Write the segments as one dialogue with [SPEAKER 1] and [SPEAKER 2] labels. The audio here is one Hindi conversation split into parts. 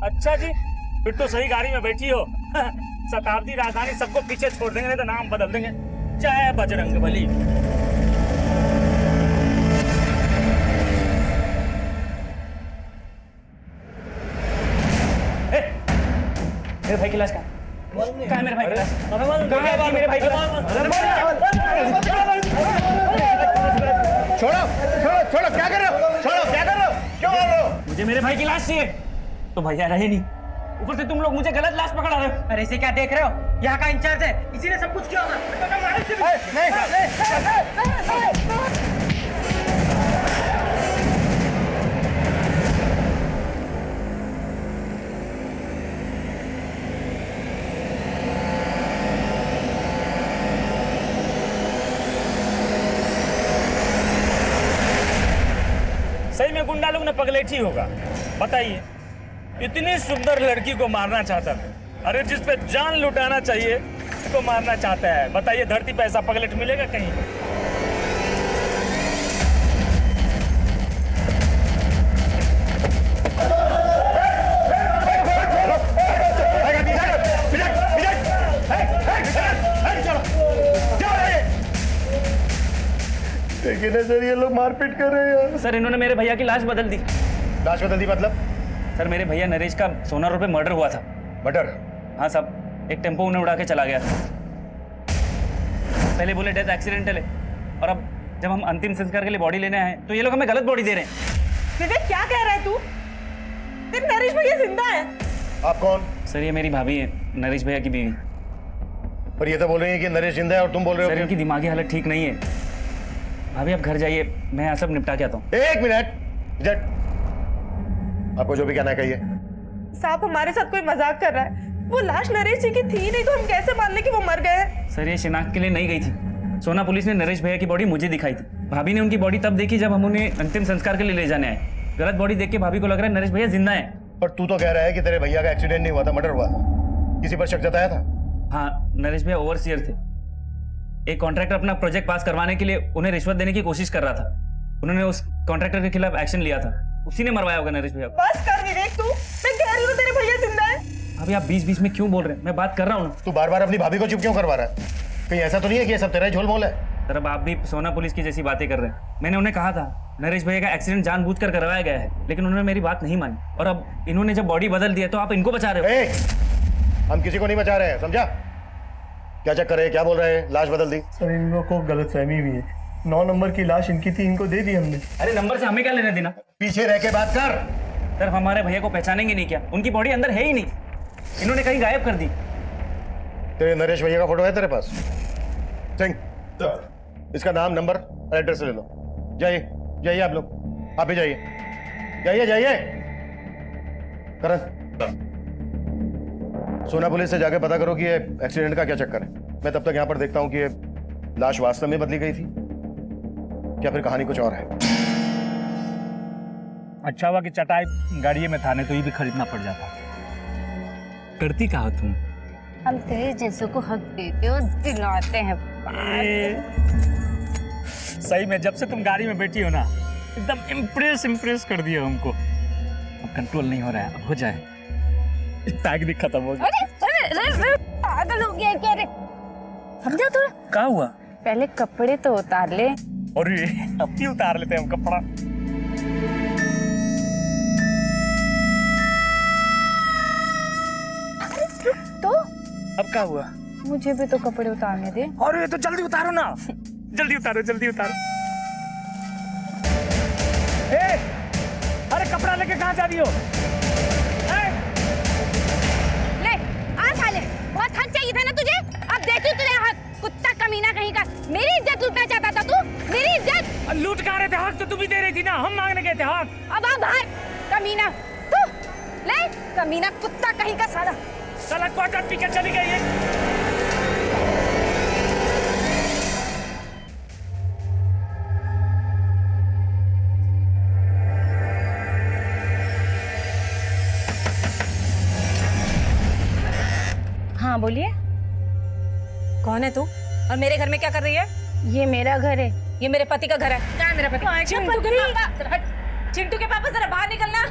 [SPEAKER 1] अच्छा जी, फिर तो सही गाड़ी में बैठी हो। शताब्दी राजधानी सबको पीछे छोड़ देंगे, नहीं तो नाम बदल देंगे। जय बजरंगबली। मेरे भाई की लाश कहाँ है? मेरे भाई की लाश कहाँ है? मेरे भाई की लाश।
[SPEAKER 2] छोड़ो छोड़ो छोड़ो, क्या कर रहे हो? छोड़ो, क्या कर रहे हो? क्यों कर रहे हो?
[SPEAKER 1] मुझे मेरे भाई की लाश चाहिए। तो भैया रहे नहीं, ऊपर से तुम लोग मुझे गलत लाश पकड़ा रहे हो।
[SPEAKER 3] अरे इसे क्या देख रहे हो? यहाँ का इंचार्ज है, इसी ने सब कुछ किया होगा।
[SPEAKER 1] सही में गुंडा लोग ने पगलेठी होगा। बताइए, इतनी सुंदर लड़की को मारना चाहता था। अरे जिस पे जान लुटाना चाहिए उसको मारना चाहता है। बताइए, धरती पे ऐसा पगलेट मिलेगा कहीं?
[SPEAKER 2] देखिए ना सर, ये लोग मारपीट कर रहे हैं।
[SPEAKER 1] सर, इन्होंने मेरे भैया की लाश बदल दी।
[SPEAKER 2] लाश बदल दी मतलब?
[SPEAKER 1] सर, मेरे भैया नरेश का सोना रोड पे मर्डर हुआ था।
[SPEAKER 2] मर्डर?
[SPEAKER 1] हाँ साहब, एक टेम्पो उन्हें उड़ा के चला गया। पहले बोले डेथ एक्सीडेंटल है, और अब जब हम अंतिम संस्कार के लिए बॉडी लेने आए तो ये लोग हमें गलत बॉडी दे रहे हैं।
[SPEAKER 4] विवेक, क्या कह रहा है तू? तेरे नरेश भैया जिंदा है।
[SPEAKER 2] आप कौन?
[SPEAKER 1] सर, ये मेरी भाभी है, नरेश भैया की बीवी।
[SPEAKER 2] और ये तो बोल रही है कि नरेश जिंदा है और तुम बोल रहे हो
[SPEAKER 1] सर, इनकी दिमागी हालत ठीक नहीं है। भाभी आप घर जाइए, मैं यहाँ सब निपटा के आता हूँ।
[SPEAKER 2] एक मिनट, जट, आपको जो भी कहना है कहिए।
[SPEAKER 4] साहब, हमारे साथ कोई मजाक कर रहा है। वो लाश नरेश जी की थी नहीं, तो हम कैसे मान लें कि वो मर गए हैं?
[SPEAKER 1] सर, ये शिनाख्त के लिए नहीं गई थी। सोना पुलिस ने नरेश भैया की बॉडी मुझे दिखाई थी। भाभी ने उनकी बॉडी तब देखी जब हम उन्हें अंतिम संस्कार के लिए ले जाने आए। गलत बॉडी देख के भाभी को लग रहा है नरेश भैया जिंदा है।
[SPEAKER 2] पर तू तो कह रहा है कि तेरे भैया का एक्सीडेंट नहीं हुआ था, मर्डर हुआ। किसी पर शक जताया था?
[SPEAKER 1] हाँ, नरेश भैया ओवरसीयर थे। एक कॉन्ट्रैक्टर अपना प्रोजेक्ट पास करवाने के लिए उन्हें रिश्वत देने की कोशिश कर रहा था। उन्होंने उस कॉन्ट्रैक्टर के खिलाफ एक्शन लिया था। उसी ने मरवाया होगा नरेश भैया को।
[SPEAKER 4] बस कर विवेक, तू। मैं कह रही हूँ तेरे भैया जिंदा है।
[SPEAKER 1] अभी आप बीच-बीच में क्यों बोल रहे हैं? मैं बात कर रहा हूँ ना।
[SPEAKER 2] तू बार बार अपनी भाभी को चुप क्यों करवा रहा है? कहीं ऐसा तो नहीं है कि ये सब तेरा ही झोल मोल है?
[SPEAKER 1] सर, अब आप भी सोना पुलिस की जैसी बातें कर रहे हैं। मैंने उन्हें कहा था नरेश भैया का एक्सीडेंट जानबूझकर करवाया गया है, लेकिन उन्होंने मेरी बात नहीं मानी। और अब इन्होंने जब बॉडी बदल दी है तो आप इनको बचा रहे हो।
[SPEAKER 2] हम किसी को नहीं बचा रहे हैं, समझा? क्या चक्कर है? क्या बोल रहे हैं? लाश बदल दी?
[SPEAKER 5] सर, इन लोगों को गलतफहमी हुई है। 9 नंबर की लाश इनकी थी, इनको दे दी हमने।
[SPEAKER 1] अरे नंबर से हमें क्या लेना देना?
[SPEAKER 2] पीछे रह के बात कर।
[SPEAKER 1] सर, हमारे भैया को पहचानेंगे नहीं क्या? उनकी बॉडी अंदर है ही नहीं, इन्होंने कहीं गायब कर दी।
[SPEAKER 2] तेरे नरेश भैया का फोटो है तेरे पास? सिंह, इसका नाम, नंबर और एड्रेस ले लो। जाइए जाइए, आप लोग आप भी जाइए। जाइए जाइए। करण, सोना पुलिस से जाके पता करो कि ये एक्सीडेंट का क्या चक्कर है। मैं तब तक यहां पर देखता हूं कि ये लाश वास्तव में बदली गई थी क्या फिर कहानी कुछ और है।
[SPEAKER 1] अच्छा हुआ कि चटाई गाड़ी में था, नहीं तो ये भी खरीदना पड़ जाता। करती कहा तुम?
[SPEAKER 6] हम तेरे जैसों को हक देते हो, दिलाते हैं।
[SPEAKER 1] सही में जब से तुम गाड़ी में बैठी हो ना, एकदम इम्प्रेस कर दिया हमको। अब कंट्रोल नहीं हो रहा है, अब हो जाए। पैक भी खत्म हो गया।
[SPEAKER 6] अरे पागल हो गया क्या रे? समझा थोड़ा?
[SPEAKER 1] क्या हुआ?
[SPEAKER 6] पहले कपड़े तो उतार ले।
[SPEAKER 1] और ये अब भी उतार लेते हैं हम कपड़ा।
[SPEAKER 6] तो
[SPEAKER 1] अब क्या हुआ?
[SPEAKER 6] मुझे भी तो कपड़े उतारने दे।
[SPEAKER 1] और ये तो जल्दी उतारो ना। जल्दी उतारो, जल्दी उतारो। अरे कपड़ा लेके कहाँ जा रही हो?
[SPEAKER 6] ले आ साले, बहुत हक चाहिए था ना तुझे। अब देखी तुझे हक, कुत्ता कमीना कहीं का। मेरी इज्जत लूटना चाहता था तू, मेरी इज्जत।
[SPEAKER 1] लूट का रहे थे हक तो तू भी दे रही थी ना, हम मांगने गए थे हक।
[SPEAKER 6] अब आ बाहर कमीना तू। ले कमीना कुत्ता कहीं का साला।
[SPEAKER 1] साला क्वार्टर पी के चली गई है।
[SPEAKER 6] हाँ बोलिए।
[SPEAKER 4] कौन है तू और मेरे घर में क्या कर रही है?
[SPEAKER 6] ये मेरा घर है।
[SPEAKER 4] ये मेरे पति का घर है। कहाँ है मेरा पति? चिंटू के पापा, चिंटू के पापा जरा बाहर निकलना।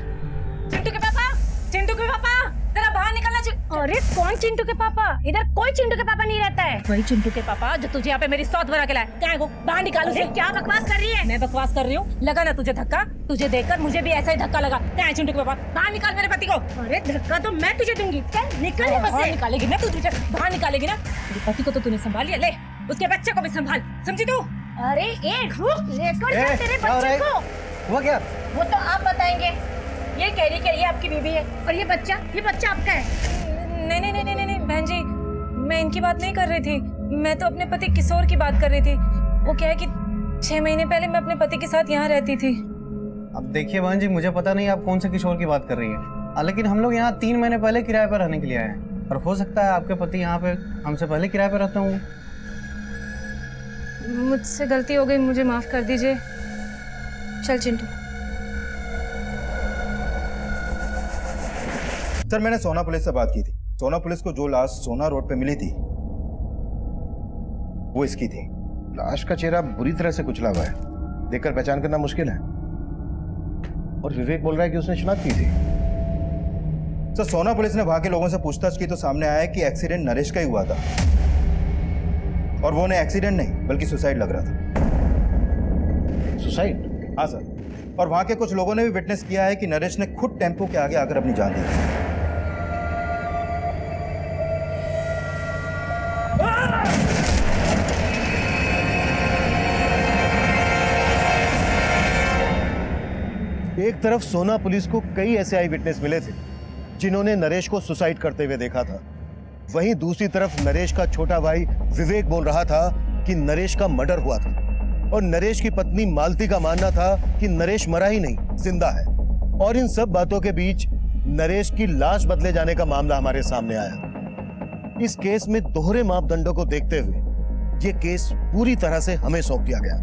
[SPEAKER 4] चिंटू के पापा, चिंटू
[SPEAKER 6] चिंटू के पापा, तेरा बाहर निकलना चाहिए। अरे कौन चिंटू के पापा? इधर कोई चिंटू के पापा नहीं रहता है। वही चिंटू के पापा जो तुझे यहाँ पे मेरी सौत बना के लाए। क्या है वो? बाहर निकालो उसे। क्या बकवास कर रही है? मैं बकवास कर रही हूँ? लगा ना तुझे धक्का? तुझे देखकर मुझे भी ऐसा ही धक्का लगा। क्या है चिंटू के पापा? बाहर निकाल मेरे पति को। अरे धक्का तो मैं तुझे दूंगी। चल निकल यहाँ से। निकालेगी ना तू, तुझे बाहर निकालेगी ना। तेरे पति को तो तूने संभाल लिया, ले उसके बच्चे को भी संभाल, समझी तू? अरे एक रुक, लेकर जा तेरे बच्चे को।
[SPEAKER 3] हुआ क्या?
[SPEAKER 6] वो तो आप बताएंगे। ये कह रही कि ये आपकी बीवी है और ये बच्चा आपका है।
[SPEAKER 4] नहीं नहीं नहीं नहीं नहीं बहन जी, मैं इनकी बात नहीं कर रही थी। मैं तो अपने पति किशोर की बात कर रही थी। वो क्या है कि 6 महीने पहले मैं अपने पति के साथ यहाँ रहती थी।
[SPEAKER 7] अब देखिए बहन जी, मुझे पता नहीं आप कौन से किशोर की बात कर रही हैं, लेकिन हम लोग यहाँ 3 महीने पहले किराए पर रहने के लिए आए हैं और हो सकता है आपके पति यहाँ पे हमसे पहले किराए पर रहते होंगे।
[SPEAKER 4] मुझसे गलती हो गई, मुझे माफ कर दीजिए। चल चिंटू।
[SPEAKER 8] सर मैंने सोना पुलिस से बात की थी। सोना पुलिस को जो लाश सोना रोड पे मिली थी वो इसकी थी।
[SPEAKER 2] लाश का चेहरा बुरी तरह से कुचला हुआ है, देखकर पहचान करना मुश्किल है। और विवेक बोल रहा है कि उसने शिनाख्त की थी।
[SPEAKER 8] सर सोना पुलिस ने वहां के लोगों से पूछताछ की तो सामने आया कि एक्सीडेंट नरेश का ही हुआ था और वो उन्हें एक्सीडेंट नहीं बल्कि सुसाइड लग रहा था।
[SPEAKER 2] सुसाइड?
[SPEAKER 8] हाँ सर, और वहां के कुछ लोगों ने भी विटनेस किया है कि नरेश ने खुद टेम्पो के आगे आकर अपनी जान दी थी।
[SPEAKER 2] एक तरफ सोना पुलिस को कई ऐसे आई विटनेस मिले थे जिन्होंने नरेश को सुसाइड करते हुए देखा था, वहीं दूसरी तरफ नरेश का छोटा भाई विवेक बोल रहा था कि नरेश का मर्डर हुआ था और नरेश की पत्नी मालती का मानना था कि नरेश मरा ही नहीं, जिंदा है। और इन सब बातों के बीच नरेश की लाश बदले जाने का मामला हमारे सामने आया। इस केस में दोहरे मापदंडों को देखते हुए ये केस पूरी तरह से हमें सौंप दिया गया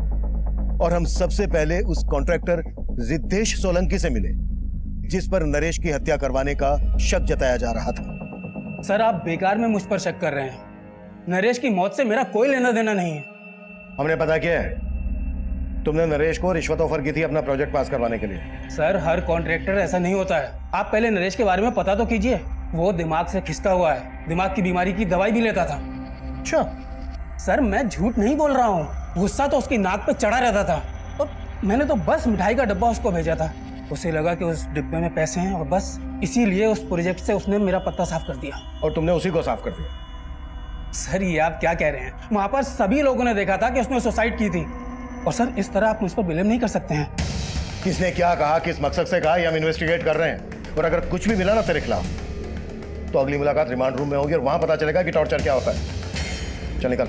[SPEAKER 2] और हम सबसे पहले उस कॉन्ट्रैक्टर रिद्धेश सोलंकी से मिले जिस पर नरेश की हत्या करवाने का शक जताया जा रहा था।
[SPEAKER 9] सर आप बेकार में मुझ पर शक कर रहे हैं। नरेश की मौत से मेरा कोई लेना देना नहीं है।
[SPEAKER 2] हमने पता किया है, तुमने नरेश को रिश्वत ऑफर की थी अपना प्रोजेक्ट पास करवाने के लिए।
[SPEAKER 9] सर हर कॉन्ट्रैक्टर ऐसा नहीं होता है। आप पहले नरेश के बारे में पता तो कीजिए। वो दिमाग से खिसका हुआ है, दिमाग की बीमारी की दवाई भी लेता था।
[SPEAKER 2] अच्छा
[SPEAKER 9] सर मैं झूठ नहीं बोल रहा हूँ, गुस्सा तो उसकी नाक पे चढ़ा रहता था और मैंने तो बस मिठाई का डब्बा उसको भेजा था। उसे लगा कि उस डिब्बे में पैसे हैं और बस इसीलिए उस प्रोजेक्ट से उसने मेरा पत्ता साफ कर दिया।
[SPEAKER 2] और तुमने उसी को साफ कर दिया?
[SPEAKER 9] सर ये आप क्या कह रहे हैं? वहां पर सभी लोगों ने देखा था कि उसने सुसाइड की थी और सर इस तरह आप मुझ पर ब्लेम नहीं कर सकते हैं।
[SPEAKER 2] किसने क्या कहा, किस मकसद से कहा, ये हम इन्वेस्टिगेट कर रहे हैं और अगर कुछ भी मिला ना तेरे खिलाफ तो अगली मुलाकात रिमांड रूम में होगी और वहां पता चलेगा कि टॉर्चर क्या होता है। चल निकल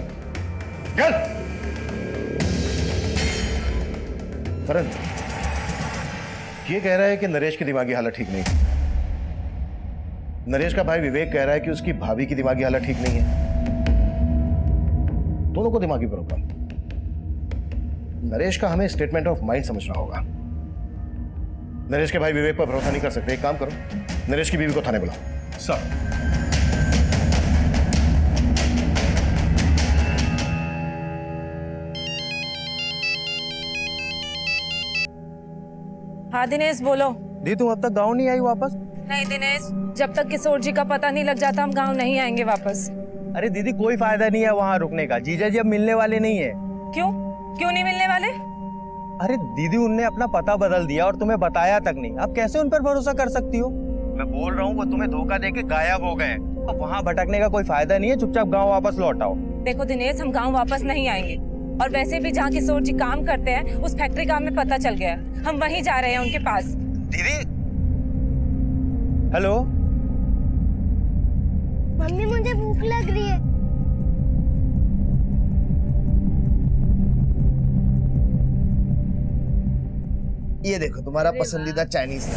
[SPEAKER 2] चल। करण ये कह रहा है कि नरेश की दिमागी हालत ठीक नहीं है। नरेश का भाई विवेक कह रहा है कि उसकी भाभी की दिमागी हालत ठीक नहीं है। दोनों को दिमागी प्रॉब्लम। नरेश का हमें स्टेटमेंट ऑफ माइंड समझना होगा। नरेश के भाई विवेक पर भरोसा नहीं कर सकते। एक काम करो, नरेश की बीवी को थाने बुलाओ।
[SPEAKER 8] सर
[SPEAKER 4] हाँ दिनेश बोलो।
[SPEAKER 7] दी तुम अब तक गाँव नहीं आई वापस?
[SPEAKER 4] नहीं दिनेश, जब तक किशोर जी का पता नहीं लग जाता हम गांव नहीं आएंगे वापस।
[SPEAKER 7] अरे दीदी कोई फायदा नहीं है वहाँ रुकने का, जीजा जी अब मिलने वाले नहीं है।
[SPEAKER 4] क्यों क्यों नहीं मिलने वाले?
[SPEAKER 7] अरे दीदी उनने अपना पता बदल दिया और तुम्हें बताया तक नहीं। अब कैसे उन पर भरोसा कर सकती हो? मैं बोल रहा हूँ वो तुम्हें धोखा देके गायब हो गए। अब वहाँ भटकने का कोई फायदा नहीं है, चुपचाप गाँव वापस लौट आओ।
[SPEAKER 4] देखो दिनेश, हम गांव वापस नहीं आएंगे और वैसे भी जहाँ किशोर जी काम करते हैं उस फैक्ट्री का हमें पता चल गया। हम वहीं जा रहे हैं उनके पास।
[SPEAKER 7] दीदी हेलो
[SPEAKER 10] मम्मी मुझे भूख लग रही है।
[SPEAKER 3] ये देखो तुम्हारा पसंदीदा चाइनीज।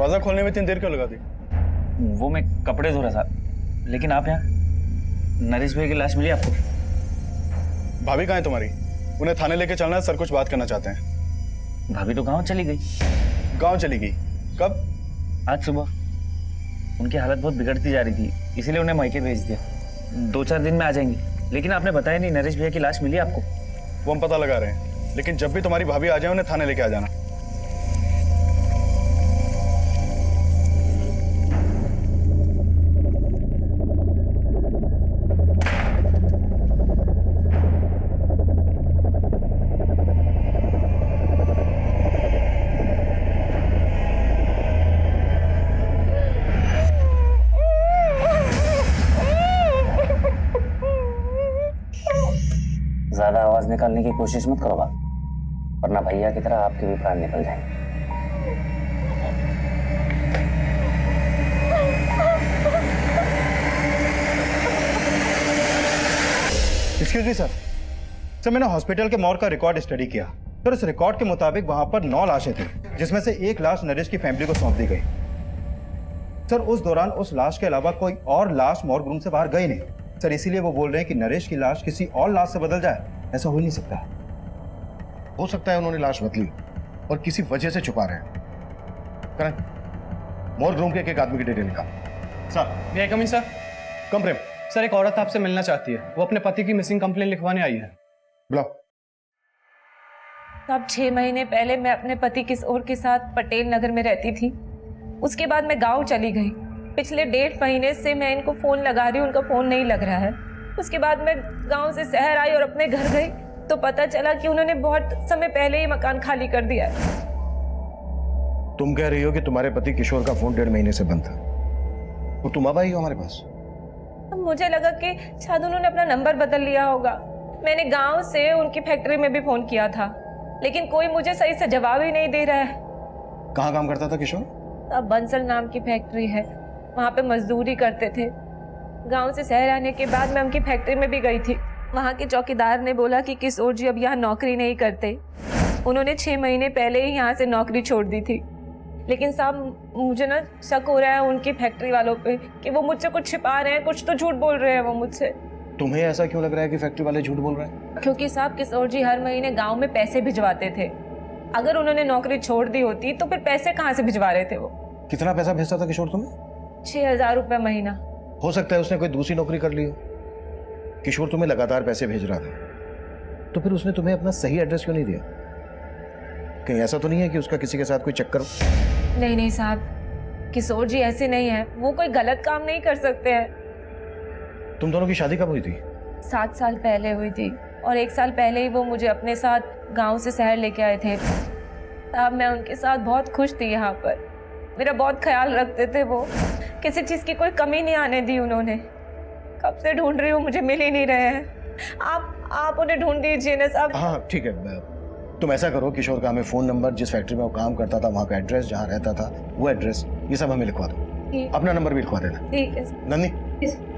[SPEAKER 5] दरवाजा खोलने में इतनी देर क्यों लगा दी?
[SPEAKER 11] वो मैं कपड़े धो रहा था, लेकिन आप यहाँ? नरेश भाई की लाश मिली आपको?
[SPEAKER 5] भाभी कहाँ है तुम्हारी? उन्हें थाने लेके चलना है, सर कुछ बात करना चाहते हैं।
[SPEAKER 11] भाभी तो गाँव चली गई।
[SPEAKER 5] गाँव चली गई? कब?
[SPEAKER 11] आज सुबह। उनकी हालत बहुत बिगड़ती जा रही थी, इसीलिए उन्हें मायके भेज दिया। 2-4 दिन में आ जाएंगी। लेकिन आपने बताया नहीं, नरेश भैया की लाश मिली आपको?
[SPEAKER 5] वो हम पता लगा रहे हैं, लेकिन जब भी तुम्हारी भाभी आ जाए उन्हें थाने लेके आ जाना।
[SPEAKER 11] ज्यादा आवाज निकालने की कोशिश मत करो बाप, वरना भैया की तरह आपके भी प्राण निकल जाएंगे।
[SPEAKER 8] Excuse me sir. सर मैंने हॉस्पिटल के मॉर्ग का रिकॉर्ड स्टडी किया। सर उस रिकॉर्ड के मुताबिक वहां पर 9 लाशें थी, जिसमें से एक लाश नरेश की फैमिली को सौंप दी गई। सर उस दौरान उस लाश के अलावा कोई और लाश मॉर्ग रूम से बाहर गई नहीं। सर इसीलिए वो बोल रहे हैं कि नरेश की लाश किसी और लाश से बदल जाए। ऐसा हो ही नहीं सकता।
[SPEAKER 2] हो सकता है उन्होंने लाश बदली और किसी वजह से छुपा रहे हैं। करें मॉर्ग रूम के एक आदमी की डिटेल निकाल।
[SPEAKER 5] सर
[SPEAKER 9] मे आई कम इन सर?
[SPEAKER 2] कम प्रेम।
[SPEAKER 9] सर एक औरत आपसे मिलना चाहती है, वो अपने पति की मिसिंग कंप्लेन लिखवाने आई है।
[SPEAKER 2] बुलाओ।
[SPEAKER 4] अब 6 महीने पहले मैं अपने पति किशोर के साथ पटेल नगर में रहती थी। उसके बाद मैं गांव चली गई। पिछले 1.5 महीने से मैं इनको फोन लगा रही हूँ, उनका फोन नहीं लग रहा है। उसके बाद मैं गांव से शहर आई और अपने घर गई तो पता चला कि उन्होंने बहुत समय पहले ही मकान खाली कर दिया है।
[SPEAKER 2] तुम कह रही हो कि तुम्हारे पति किशोर का फोन 1.5 महीने से बंद था, वो तुम अब आई हो हमारे पास?
[SPEAKER 4] अब मुझे लगा कि शायद उन्होंने अपना नंबर बदल लिया होगा। मैंने गांव से उनकी फैक्ट्री में भी फोन किया था, लेकिन कोई मुझे सही से जवाब ही नहीं दे रहा है।
[SPEAKER 2] कहाँ काम करता था किशोर?
[SPEAKER 4] अब बंसल नाम की फैक्ट्री है, वहाँ पे मजदूरी करते थे। गांव से शहर आने के बाद मैं उनकी फैक्ट्री में भी गई थी। वहाँ के चौकीदार ने बोला कि किशोर जी अब यहाँ नौकरी नहीं करते। उन्होंने 6 महीने पहले ही यहाँ से नौकरी छोड़ दी थी। लेकिन साहब मुझे ना शक हो रहा है उनकी फैक्ट्री वालों पे कि वो मुझसे कुछ छिपा रहे हैं, कुछ तो झूठ बोल रहे हैं वो मुझसे।
[SPEAKER 2] तुम्हें ऐसा क्यों लग रहा है कि फैक्ट्री वाले झूठ बोल रहे हैं?
[SPEAKER 4] क्योंकि साहब किशोर जी हर महीने गाँव में पैसे भिजवाते थे। अगर उन्होंने नौकरी छोड़ दी होती तो फिर पैसे कहाँ से भिजवा रहे थे वो?
[SPEAKER 2] कितना पैसा भेजता था किशोर तुम्हें?
[SPEAKER 4] 6,000 रुपये महीना।
[SPEAKER 2] हो सकता है उसने कोई दूसरी नौकरी कर ली हो। किशोर तुम्हें लगातार पैसे भेज रहा था, तो फिर उसने तुम्हें अपना सही एड्रेस क्यों नहीं दिया? कहीं ऐसा तो नहीं है कि उसका किसी के साथ कोई चक्कर?
[SPEAKER 4] नहीं नहीं साहब, किशोर जी ऐसे नहीं है, वो कोई गलत काम नहीं कर सकते हैं।
[SPEAKER 2] तुम दोनों की शादी कब हुई थी?
[SPEAKER 4] 7 साल पहले हुई थी और 1 साल पहले ही वो मुझे अपने साथ गांव से शहर लेके आए थे। तब मैं उनके साथ बहुत खुश थी। यहाँ पर मेरा बहुत ख्याल रखते थे वो, किसी चीज़ की कोई कमी नहीं आने दी उन्होंने। कब से ढूंढ रही हूँ, मुझे मिल ही नहीं रहे हैं। आप उन्हें ढूंढ दीजिए ना साहब।
[SPEAKER 2] हाँ ठीक है, तुम ऐसा करो, किशोर का हमें फ़ोन नंबर, जिस फैक्ट्री में वो काम करता था वहाँ का एड्रेस, जहाँ रहता था वो एड्रेस, ये सब हमें लिखवा दो। अपना नंबर भी लिखवा देना।
[SPEAKER 4] ठीक है
[SPEAKER 2] नंदी।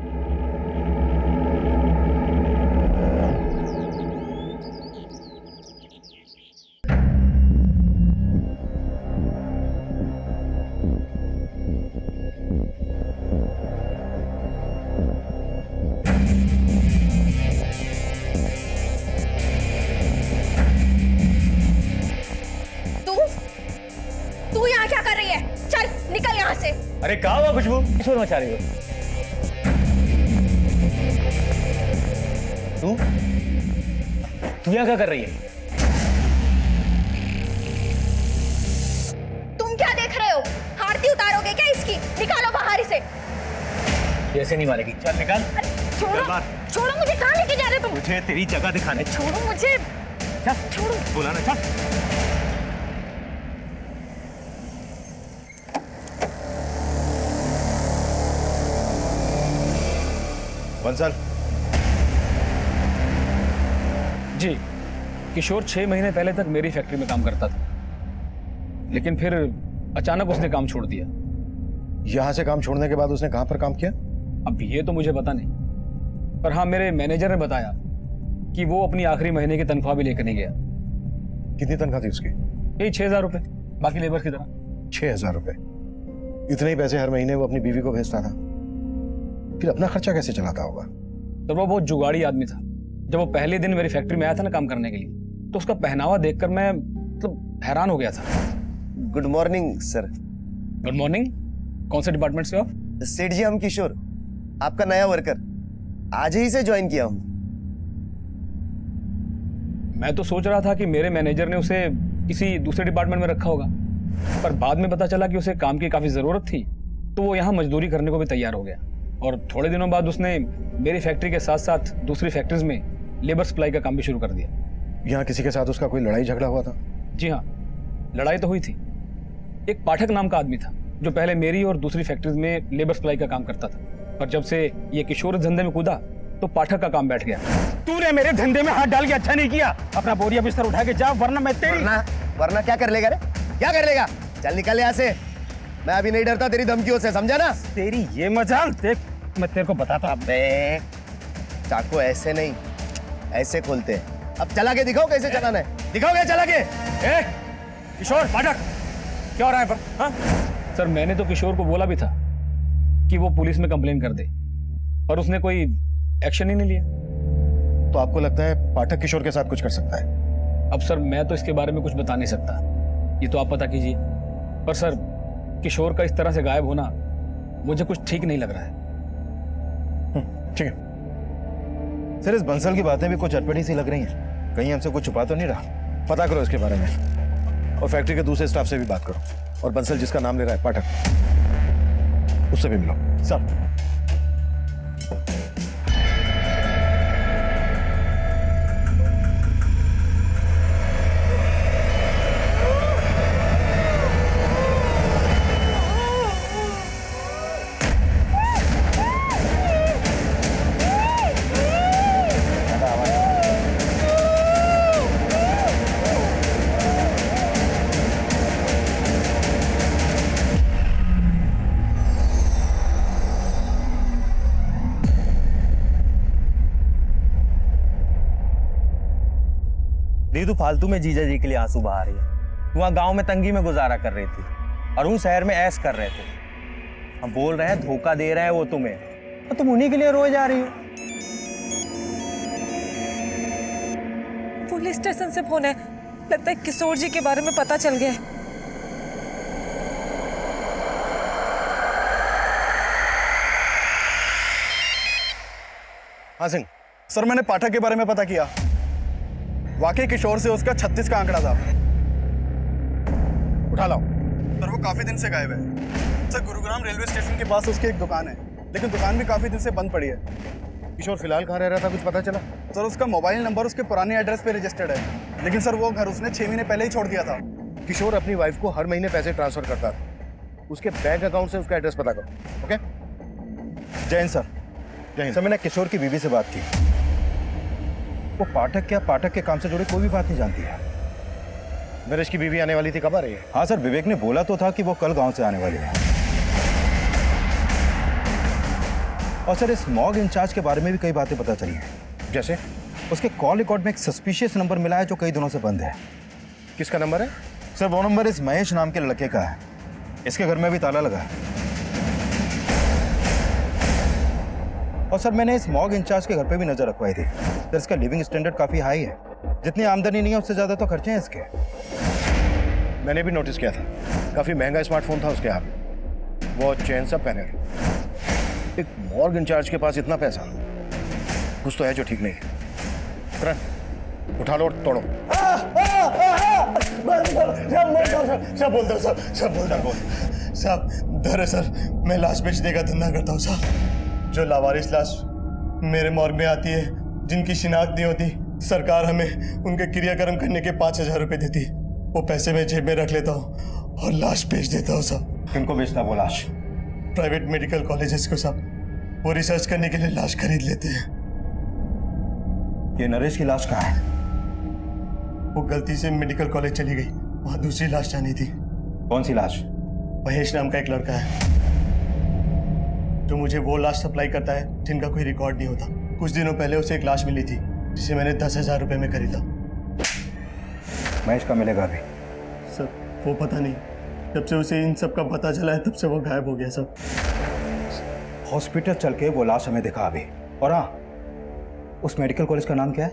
[SPEAKER 6] तू यहाँ क्या कर रही है? चल निकल यहाँ से।
[SPEAKER 11] अरे कहाँ हुआ खुशबू? किशोर मचा रही हो तू यहाँ क्या कर रही है?
[SPEAKER 6] तुम क्या देख रहे हो? आरती उतारोगे क्या इसकी? निकालो बाहर इसे।
[SPEAKER 11] ऐसे नहीं मारेगी, चल निकाल।
[SPEAKER 6] छोड़ो छोड़ो, मुझे कहाँ लेके जा रहे हो तुम?
[SPEAKER 11] मुझे तेरी जगह दिखाने।
[SPEAKER 6] छोड़ो मुझे, छोड़ो।
[SPEAKER 11] बोला ना चल।
[SPEAKER 8] बंसल।
[SPEAKER 12] जी, किशोर 6 महीने पहले तक मेरी फैक्ट्री में काम करता था, लेकिन फिर अचानक उसने काम छोड़ दिया।
[SPEAKER 2] यहाँ से काम छोड़ने के बाद उसने कहाँ पर काम किया?
[SPEAKER 12] अब ये तो मुझे पता नहीं, पर हाँ मेरे मैनेजर ने बताया कि वो अपनी आखिरी महीने की तनख्वाह भी लेकर नहीं गया।
[SPEAKER 2] कितनी तनख्वाह थी उसकी?
[SPEAKER 12] यही 6,000 रुपये, बाकी लेबर की तरह।
[SPEAKER 2] 6,000 रुपये? इतने ही पैसे हर महीने वो अपनी बीवी को भेजता था, फिर अपना खर्चा कैसे चलाता होगा?
[SPEAKER 12] तो वो बहुत जुगाड़ी आदमी था। जब वो पहले दिन मेरी फैक्ट्री में आया था ना काम करने के लिए, तो उसका पहनावा देखकर मैं मतलब हैरान हो गया था।
[SPEAKER 7] Good morning sir.
[SPEAKER 12] Good morning. कौन से डिपार्टमेंट से हो?
[SPEAKER 7] सेठ जी, हम किशोर, आपका नया वर्कर, आज ही से ज्वाइन किया हूँ।
[SPEAKER 12] मैं तो सोच रहा था कि मेरे मैनेजर ने उसे किसी दूसरे डिपार्टमेंट में रखा होगा, पर बाद में पता चला कि उसे काम की काफी जरूरत थी, तो वो यहाँ मजदूरी करने को भी तैयार हो गया। और थोड़े दिनों बाद उसने मेरी फैक्ट्री के साथ साथ दूसरी फैक्ट्रीज में लेबर सप्लाई का काम भी शुरू कर दिया।
[SPEAKER 2] यहाँ किसी के साथ उसका कोई लड़ाई झगड़ा हुआ था?
[SPEAKER 12] जी हाँ, लड़ाई तो हुई थी। एक पाठक नाम का आदमी था जो पहले मेरी और दूसरी फैक्ट्रीज में लेबर सप्लाई का काम करता था, पर जब से ये किशोर इस धंधे में कूदा तो पाठक का काम बैठ गया।
[SPEAKER 9] तूने मेरे धंधे में हाथ डाल के अच्छा नहीं किया। अपना बोरिया बिस्तर उठा के जा, वरना मैं तेरी
[SPEAKER 7] वरना क्या कर लेगा रे? क्या कर लेगा? चल निकल यहाँ से। मैं अभी नहीं डरता तेरी धमकियों से, समझा ना?
[SPEAKER 9] तेरी ये मजाल देख, मैं तेरे को बताता।
[SPEAKER 7] अबे चाकू ऐसे नहीं, ऐसे खोलते हैं। अब चला के दिखाओ कैसे चलाना है, दिखाओगे चला के?
[SPEAKER 12] किशोर, पाठक, क्या हो रहा है पर? हाँ? सर, मैंने तो किशोर को बोला भी था कि वो पुलिस में कंप्लेन कर दे, पर उसने कोई एक्शन ही नहीं लिया।
[SPEAKER 2] तो आपको लगता है पाठक किशोर के साथ कुछ कर सकता है?
[SPEAKER 12] अब सर, मैं तो इसके बारे में कुछ बता नहीं सकता, ये तो आप पता कीजिए। पर सर, किशोर का इस तरह से गायब होना मुझे कुछ ठीक नहीं लग रहा है।
[SPEAKER 2] ठीक है सर, इस बंसल की बातें भी कुछ अटपटी सी लग रही हैं। कहीं हमसे कुछ छुपा तो नहीं रहा? पता करो इसके बारे में, और फैक्ट्री के दूसरे स्टाफ से भी बात करो, और बंसल जिसका नाम ले रहा है पाठक, उससे भी मिलो। सर,
[SPEAKER 7] तू फालतू में जीजा जी के लिए आंसू बहा रही है। तू वहाँ गांव में तंगी में गुजारा कर रही थी और उन शहर में ऐश कर रहे थे। हम बोल रहे हैं धोखा दे रहे हैं वो तुम्हें, और तुम उन्हीं के लिए रोए जा रही हो।
[SPEAKER 4] पुलिस स्टेशन से फोन है, लगता है किशोर जी के बारे में पता चल गया।
[SPEAKER 2] हाँ सिंह।
[SPEAKER 5] सर, मैंने पाठक के बारे में पता किया। वाकई किशोर से उसका 36 का आंकड़ा था।
[SPEAKER 2] उठा लाओ।
[SPEAKER 5] सर, वो काफी दिन से गायब है। सर, गुरुग्राम रेलवे स्टेशन के पास उसकी एक दुकान है, लेकिन दुकान भी काफी दिन से बंद पड़ी है।
[SPEAKER 2] किशोर फिलहाल कहाँ रह रहा था, कुछ पता चला?
[SPEAKER 5] सर, उसका मोबाइल नंबर उसके पुराने एड्रेस पे रजिस्टर्ड है, लेकिन सर वो घर उसने 6 महीने पहले ही छोड़ दिया था।
[SPEAKER 2] किशोर अपनी वाइफ को हर महीने पैसे ट्रांसफर करता था। उसके बैंक अकाउंट से उसका एड्रेस पता करो। Okay?
[SPEAKER 8] Jain sir.
[SPEAKER 2] Jain
[SPEAKER 8] sir, मैंने किशोर की बीवी से बात की। वो पाठक क्या पाठक के काम से जुड़ी कोई भी बात नहीं जानती है।
[SPEAKER 2] नरेश की बीवी आने वाली थी, कब आ रही है?
[SPEAKER 8] हाँ सर, विवेक ने बोला तो था कि वो कल गांव से आने वाली है। और सर, इस मॉग इंचार्ज के बारे में भी कई बातें पता चली हैं।
[SPEAKER 2] जैसे?
[SPEAKER 8] उसके कॉल रिकॉर्ड में एक सस्पिशियस नंबर मिला है जो कई दिनों से बंद है।
[SPEAKER 2] किसका नंबर है?
[SPEAKER 8] सर, वो नंबर इस महेश नाम के लड़के का है। इसके घर में भी ताला लगा है। और सर, मैंने इस मॉग इंचार्ज के घर पे भी नजर रखवाई थी। सर, इसका लिविंग स्टैंडर्ड काफी हाई है। जितनी आमदनी नहीं है उससे ज्यादा तो खर्चे हैं इसके।
[SPEAKER 2] मैंने भी नोटिस किया था, काफी महंगा स्मार्टफोन था उसके हाथ में। वो चेन सब पहने थे। एक मॉर्ग इंचार्ज के पास इतना पैसा, कुछ तो है जो ठीक नहीं है। करण, उठा लो और तोड़ो।
[SPEAKER 13] सब बोलता हूँ सब बोलता हूँ साहब। दरअसल मैं लाश बेचने का धंधा करता हूँ साहब। जो लावारिस लाश मेरे मॉर्ग में आती है, जिनकी शिनाख्त नहीं होती, सरकार हमें उनके क्रियाक्रम करने के 5,000 रुपए देती है। वो पैसे मैं जेब में रख लेता हूँ और लाश बेच देता हूँ साहब।
[SPEAKER 8] किनको बेचता वो लाश?
[SPEAKER 13] प्राइवेट मेडिकल कॉलेजेस को साहब। वो रिसर्च करने के लिए लाश खरीद लेते हैं।
[SPEAKER 8] ये नरेश की लाश कहाँ है?
[SPEAKER 13] वो गलती से मेडिकल कॉलेज चली गई, वहाँ दूसरी लाश जानी थी।
[SPEAKER 8] कौन सी लाश?
[SPEAKER 13] महेश नाम का एक लड़का है जो मुझे वो लाश सप्लाई करता है जिनका कोई रिकॉर्ड नहीं होता। कुछ दिनों पहले उसे एक लाश मिली थी जिसे मैंने 10,000 रुपए में खरीदा।
[SPEAKER 8] महेश का मिलेगा अभी?
[SPEAKER 13] सर, वो पता नहीं। जब से उसे इन सब का पता चला है तब से वो गायब हो गया सब।
[SPEAKER 8] हॉस्पिटल चल के वो लाश हमें दिखा अभी। और हाँ, उस मेडिकल कॉलेज का नाम क्या है?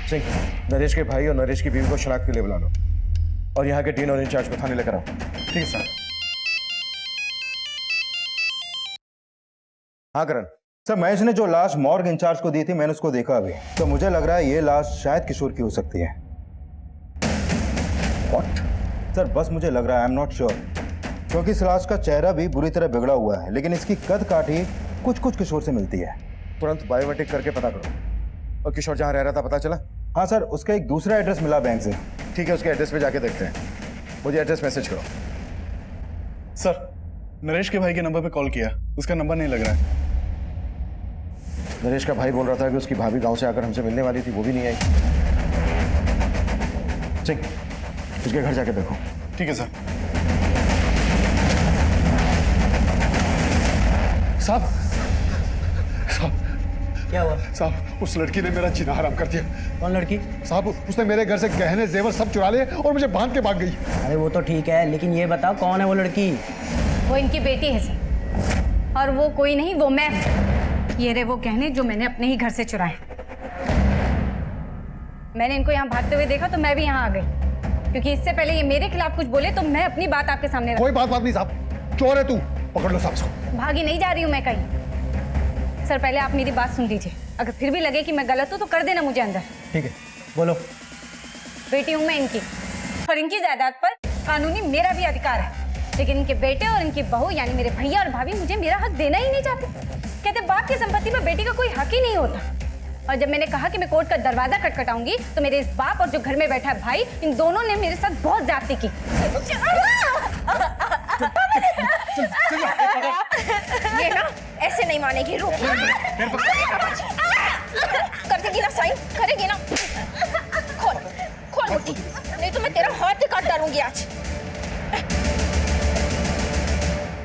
[SPEAKER 2] सिंह, नरेश के भाई और नरेश की बीवी को शनाख्त के लिए बुला लो और यहाँ के डीन और इंचार्ज को थाने लेकर आओ।
[SPEAKER 5] ठीक है सर।
[SPEAKER 2] हाँ करण।
[SPEAKER 8] सर, महेश ने जो लाश मॉर्ग इंचार्ज को दी थी मैंने उसको देखा अभी, तो मुझे लग रहा है ये लाश शायद किशोर की हो सकती है। What? सर बस मुझे लग रहा है, आई एम नॉट श्योर, क्योंकि इस लाश का चेहरा भी बुरी तरह बिगड़ा हुआ है, लेकिन इसकी कद काठी कुछ कुछ किशोर से मिलती है।
[SPEAKER 2] तुरंत बायोमेट्रिक करके पता करो। और किशोर जहाँ रह रहा था पता चला?
[SPEAKER 8] हाँ सर, उसका एक दूसरा एड्रेस मिला बैंक से।
[SPEAKER 2] ठीक है, उसके एड्रेस पे जाके देखते हैं। मुझे एड्रेस मैसेज करो।
[SPEAKER 5] सर, नरेश के भाई के नंबर पे कॉल किया, उसका नंबर नहीं लग रहा है।
[SPEAKER 2] नरेश का भाई बोल रहा था कि उसकी भाभी गांव से आकर हमसे मिलने वाली थी, वो भी नहीं आई। सिंह, उसके घर जाके देखो।
[SPEAKER 5] ठीक है सर।
[SPEAKER 13] साहब,
[SPEAKER 3] क्या हुआ?
[SPEAKER 13] साहब उस लड़की ने मेरा जीना हराम कर दिया।
[SPEAKER 3] कौन लड़की?
[SPEAKER 13] साहब उसने मेरे घर से गहने जेवर सब चुरा लिए और मुझे बांध के भाग गई।
[SPEAKER 3] अरे वो तो ठीक है, लेकिन ये बताओ कौन है वो लड़की?
[SPEAKER 6] वो इनकी बेटी है सर, और वो कोई नहीं, वो मैं हूं। ये रहे वो गहने जो मैंने अपने ही घर से चुराए। मैंने इनको यहाँ भागते हुए देखा तो मैं भी यहाँ आ गई, क्योंकि इससे पहले ये मेरे खिलाफ कुछ बोले तो मैं अपनी बात आपके सामने रखूं।
[SPEAKER 13] कोई बात नहीं साहब, चोर है तू, पकड़ लो साहब इसको।
[SPEAKER 6] भागी नहीं जा रही हूँ मैं कहीं। सर पहले आप मेरी बात सुन लीजिए, अगर फिर भी लगे कि मैं गलत हूँ तो कर देना मुझे अंदर।
[SPEAKER 3] ठीक है, बोलो।
[SPEAKER 6] बेटी हूँ मैं इनकी, और इनकी जायदाद पर कानूनी मेरा भी अधिकार है, लेकिन इनके बेटे और इनकी बहू यानी मेरे भैया और भाभी मुझे मेरा हक देना ही नहीं चाहते। कहते बाप की संपत्ति में बेटी का कोई हक ही नहीं होता। और जब मैंने कहा कि मैं कोर्ट का दरवाजा खटखटाऊंगी तो मेरे इस बाप और जो घर में बैठा है भाई, इन दोनों ने मेरे साथ बहुत ज्यादती की।
[SPEAKER 10] ये ना ऐसे नहीं मानेगी, रुक। कर देगी ना साइन, करेगी ना। खोल खोल मुट्ठी, नहीं तो मैं तेरा हाथ ही काट डालूंगी आज।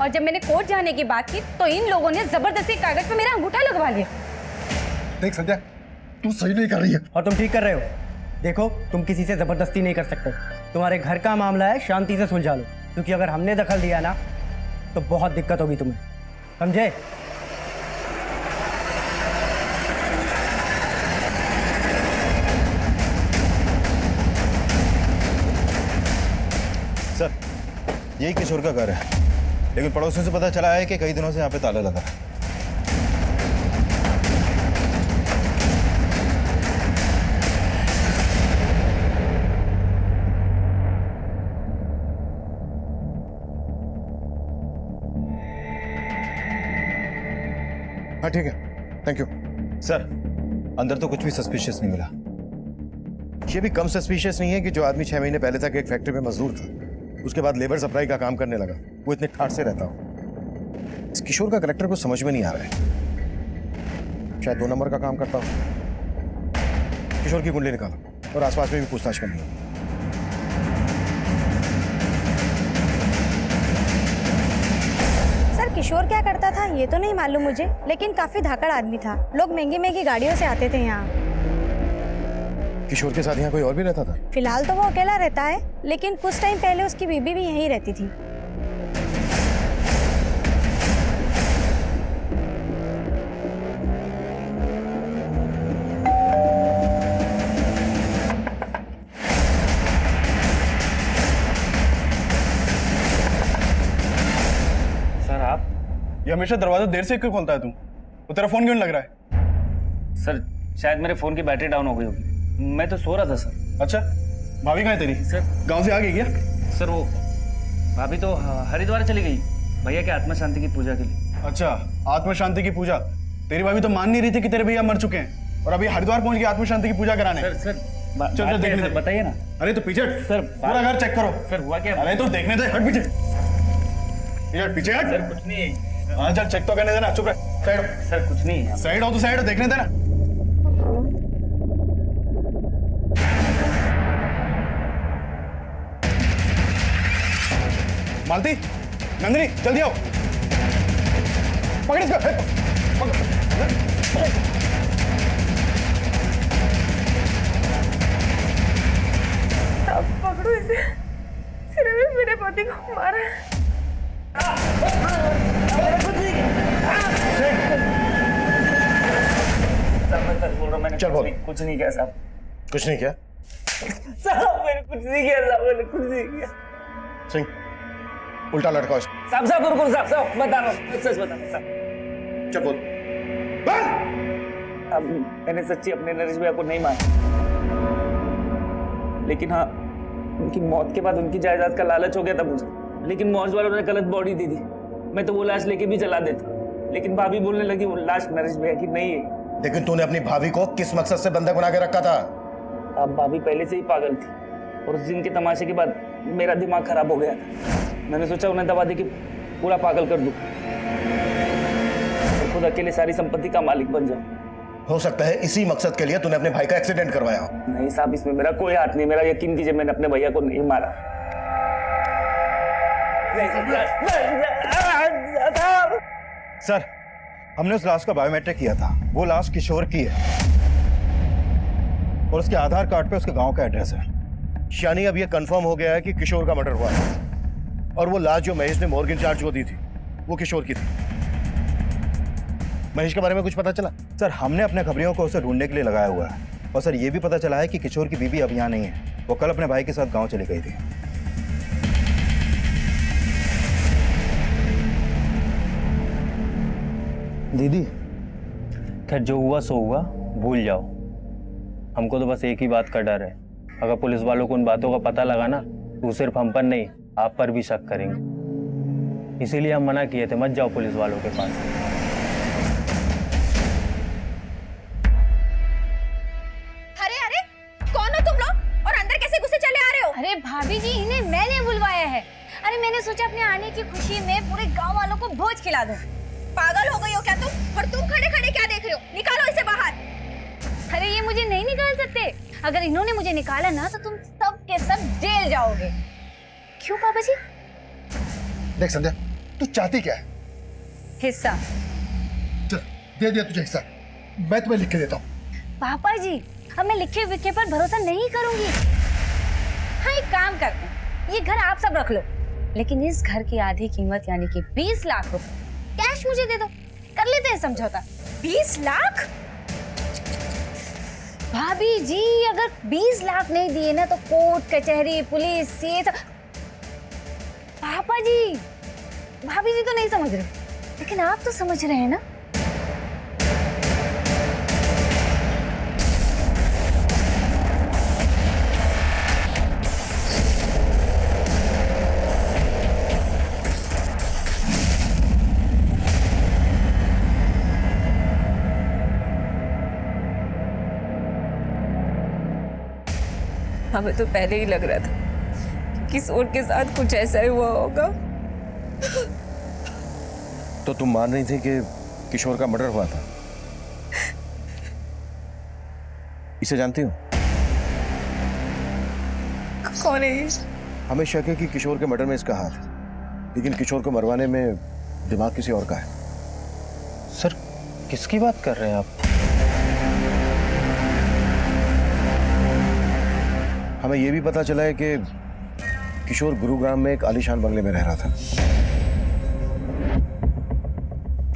[SPEAKER 6] और जब मैंने कोर्ट जाने की बात की तो इन लोगों ने जबरदस्ती कागज पे मेरा अंगूठा लगवा लिया।
[SPEAKER 13] देख संध्या, तू सही नहीं कर रही है।
[SPEAKER 3] और तुम ठीक कर रहे हो। देखो, तुम किसी से जबरदस्ती नहीं कर सकते। तुम्हारे घर का मामला है, शांति से सुलझा लो, क्योंकि अगर हमने दखल दिया ना तो बहुत दिक्कत होगी तुम्हें, समझे?
[SPEAKER 8] सर, यही किशोर का घर है, लेकिन पड़ोसियों से पता चला है कि कई दिनों से यहाँ पे ताला लगा है।
[SPEAKER 2] हाँ ठीक है, थैंक यू।
[SPEAKER 8] सर, अंदर तो कुछ भी सस्पिशियस नहीं मिला।
[SPEAKER 2] ये भी कम सस्पिशियस नहीं है कि जो आदमी 6 महीने पहले तक एक फैक्ट्री में मजदूर था, उसके बाद लेबर सप्लाई का काम करने लगा, वो इतने ठाठ से रहता हो। इस किशोर का करेक्टर को समझ में नहीं आ रहा है। शायद 2 नंबर का काम करता हो। किशोर की कुंडली निकालो और आसपास में भी पूछताछ करनी है।
[SPEAKER 10] सर किशोर क्या करता था ये तो नहीं मालूम मुझे, लेकिन काफी धाकड़ आदमी था। लोग महंगी महंगी गाड़ियों से आते थे यहाँ।
[SPEAKER 2] किशोर के साथ यहाँ कोई और भी रहता था?
[SPEAKER 10] फिलहाल तो वो अकेला रहता है, लेकिन कुछ टाइम पहले उसकी बीबी भी यहीं रहती थी।
[SPEAKER 11] सर आप?
[SPEAKER 5] ये हमेशा दरवाजा देर से क्यों खोलता है तू? तो तेरा फोन क्यों नहीं लग रहा है?
[SPEAKER 11] सर शायद मेरे फोन की बैटरी डाउन हो गई होगी, मैं तो सो रहा था सर।
[SPEAKER 5] अच्छा, भाभी कहाँ है तेरी?
[SPEAKER 11] सर
[SPEAKER 5] गांव से आ गई क्या?
[SPEAKER 11] सर वो भाभी तो हरिद्वार चली गई भैया के आत्मा शांति की पूजा के लिए।
[SPEAKER 5] अच्छा, आत्मा शांति की पूजा। तेरी भाभी तो मान नहीं रही थी कि तेरे भैया मर चुके हैं, और अभी हरिद्वार पहुंच गई आत्मा शांति की पूजा कराने।
[SPEAKER 11] सर
[SPEAKER 5] चल चल देखने दे।
[SPEAKER 11] बताइए ना
[SPEAKER 5] अरे तो पीछे हट।
[SPEAKER 11] सर,
[SPEAKER 5] पूरा घर चेक करो।
[SPEAKER 11] सर हुआ क्या?
[SPEAKER 5] अरे तो देखने दे, हट पीछे। यार पीछे हट।
[SPEAKER 11] सर कुछ नहीं है।
[SPEAKER 5] हाँ चल चेक तो करने देना, चुप रह। साइड हो।
[SPEAKER 11] सर कुछ नहीं है।
[SPEAKER 5] साइड हो तो साइड हो, देखने देना। मालती, नंदिनी जल्दी आओ। पकड़ इसको।
[SPEAKER 4] पकड़ो इसे, सिर्फ मेरे पति को मारा।
[SPEAKER 2] चल बोल।
[SPEAKER 11] कुछ नहीं किया साहब।
[SPEAKER 2] कुछ नहीं किया?
[SPEAKER 11] साहब मैंने कुछ नहीं किया साहब, मैंने कुछ नहीं किया।
[SPEAKER 2] सिंह उल्टा लटकाओ इसको।
[SPEAKER 11] साहब रुको साहब बता रहा हूँ, सच बता रहा हूँ साहब।
[SPEAKER 2] चल बोल।
[SPEAKER 11] अब मैंने सच्ची अपने नरेश भैया को नहीं मारा, लेकिन हाँ उनकी मौत के बाद उनकी जायदाद का लालच हो गया था मुझे। लेकिन मौज वालों ने गलत बॉडी दे दी। मैं तो वो लाश लेके भी चला देता, लेकिन भाभी बोलने लगी वो लाश नरेश भैया की नहीं है।
[SPEAKER 2] लेकिन तूने अपनी भाभी को किस मकसद से बंधक बना के रखा था?
[SPEAKER 11] अब भाभी पहले से ही पागल थी, और उस दिन के तमाशे के बाद मेरा दिमाग खराब हो गया था। मैंने सोचा उन्हें दवा दे के पूरा पागल कर दूं और खुद अकेले सारी संपत्ति का मालिक बन जाऊं।
[SPEAKER 2] हो सकता है इसी मकसद के लिए तूने अपने भाई का एक्सीडेंट करवाया हो।
[SPEAKER 11] नहीं साहब, इसमें मेरा कोई हाथ नहीं। मेरा यकीन कीजिए, मैंने अपने भैया को नहीं मारा।
[SPEAKER 8] सर, हमने उस लाश का बायोमेट्रिक किया था। वो लाश किशोर की है और उसके आधार कार्ड पे उसके गांव का एड्रेस है।
[SPEAKER 2] यानी अब यह कंफर्म हो गया है कि किशोर का मर्डर हुआ है, और वो लाश जो महेश ने मॉर्गन चार्ज को दी थी वो किशोर की थी। महेश के बारे में कुछ पता चला?
[SPEAKER 8] सर, हमने अपने खबरियों को उसे ढूंढने के लिए लगाया हुआ है, और सर ये भी पता चला है कि किशोर की बीवी अब यहाँ नहीं है। वो कल अपने भाई के साथ गांव चली गई थी।
[SPEAKER 7] दीदी, खैर जो हुआ सो हुआ, भूल जाओ। हमको तो बस एक ही बात का डर है, अगर पुलिस वालों को उन बातों का पता लगा ना तो सिर्फ हम पर नहीं आप पर भी शक करेंगे। इसीलिए हम मना किए थे, मत जाओ पुलिस वालों के पास।
[SPEAKER 10] अरे अरे कौन हो तुम लोग और अंदर कैसे घुसे चले आ रहे हो?
[SPEAKER 6] अरे भाभी जी, इन्हें मैंने बुलवाया है। अरे मैंने सोचा अपने आने की खुशी में पूरे गांव वालों को भोज खिला दूं।
[SPEAKER 10] पागल हो गई हो क्या तुम? और तुम खड़े खड़े क्या देख रहे हो? निकालो इसे बाहर।
[SPEAKER 6] अरे ये मुझे नहीं निकाल सकते। अगर इन्होंने मुझे निकाला ना तो तुम सब के सब जेल जाओगे। क्यों पापा जी?
[SPEAKER 2] देख संध्या, तू चाहती क्या है?
[SPEAKER 6] हिस्सा।
[SPEAKER 2] चल दे दिया तुझे हिस्सा, मैं तुम्हें लिख के देता हूँ।
[SPEAKER 6] पापा जी, अब मैं लिखे विखे पर भरोसा नहीं करूंगी। हाँ, एक काम करते हैं, ये घर आप सब रख लो, लेकिन इस घर की आधी कीमत यानी कि 20 लाख रुपए कैश मुझे दे दो। कर लेते हैं समझौता।
[SPEAKER 10] 20 लाख?
[SPEAKER 6] भाभी जी, अगर 20 लाख नहीं दिए ना तो कोर्ट कचहरी पुलिस ये सब। पापा जी, भाभी जी तो नहीं समझ रहे, लेकिन आप तो समझ रहे हैं ना।
[SPEAKER 4] हमें तो पहले ही लग रहा था कि किशोर के साथ कुछ ऐसा ही हुआ होगा।
[SPEAKER 2] तो तुम मान रही थी कि किशोर का मर्डर हुआ था? इसे जानती हो?
[SPEAKER 4] कौन है ये?
[SPEAKER 2] हमें शक है कि किशोर के मर्डर में इसका हाथ है, लेकिन किशोर को मरवाने में दिमाग किसी और का है।
[SPEAKER 7] सर, किसकी बात कर रहे हैं आप?
[SPEAKER 2] हमें यह भी पता चला है कि किशोर गुरुग्राम में एक आलीशान बंगले में रह रहा था